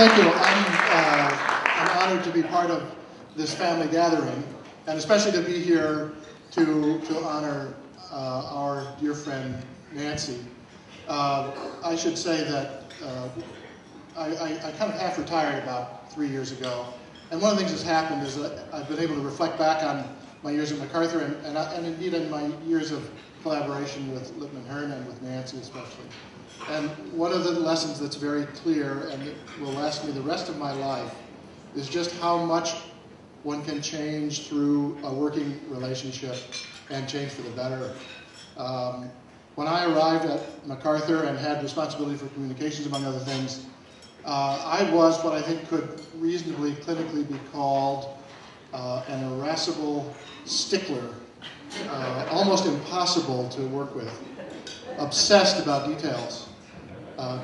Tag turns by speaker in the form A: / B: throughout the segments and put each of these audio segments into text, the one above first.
A: Thank you. I'm honored to be part of this family gathering, and especially to be here to honor our dear friend Nancy. I should say that I kind of half retired about 3 years ago, and one of the things that's happened is that I've been able to reflect back on my years at MacArthur and indeed in my years of collaboration with Lippman Hearn and with Nancy especially. And one of the lessons that's very clear, and it will last me the rest of my life, is just how much one can change through a working relationship and change for the better. When I arrived at MacArthur and had responsibility for communications, among other things, I was what I think could reasonably, clinically be called an irascible stickler, almost impossible to work with, obsessed about details.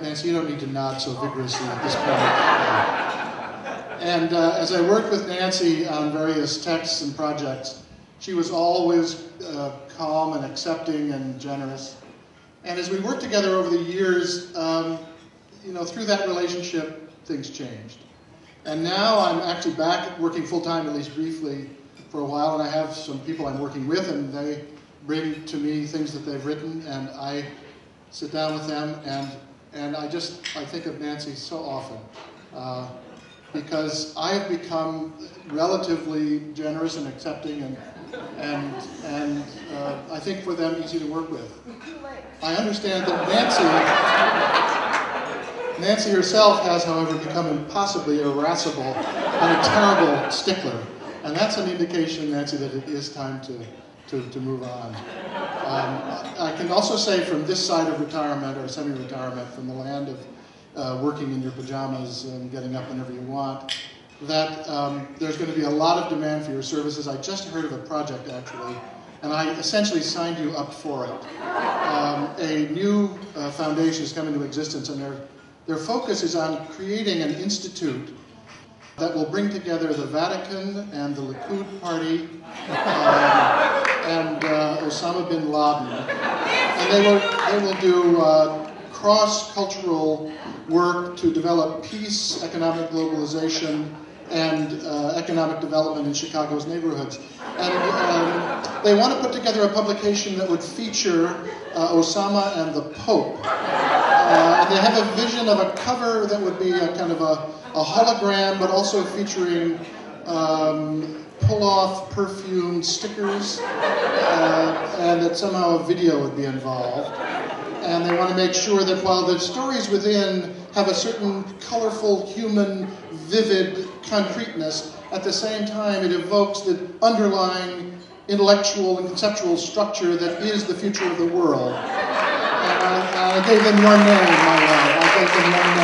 A: Nancy, you don't need to nod so vigorously at this point. And as I worked with Nancy on various texts and projects, she was always calm and accepting and generous. And as we worked together over the years, through that relationship, things changed. And now I'm actually back working full-time, at least briefly, for a while, and I have some people I'm working with, and they bring to me things that they've written, and I sit down with them, and I think of Nancy so often, because I have become relatively generous and accepting, and I think for them easy to work with. I understand that Nancy herself has, however, become impossibly irascible and a terrible stickler, and that's an indication, Nancy, that it is time to move on. I can also say from this side of retirement, or semi-retirement, from the land of working in your pajamas and getting up whenever you want, that there's going to be a lot of demand for your services. I just heard of a project, actually, and I essentially signed you up for it. A new foundation has come into existence, and their focus is on creating an institute that will bring together the Vatican and the Likud party and Osama bin Laden. And they will do cross-cultural work to develop peace, economic globalization, and economic development in Chicago's neighborhoods. And they want to put together a publication that would feature Osama and the Pope. And they have a vision of a cover that would be a kind of a hologram, but also featuring pull-off perfume stickers, and that somehow a video would be involved. And they want to make sure that while the stories within have a certain colorful, human, vivid concreteness, at the same time it evokes the underlying intellectual and conceptual structure that is the future of the world. And I gave them one name, my love. I gave them one name.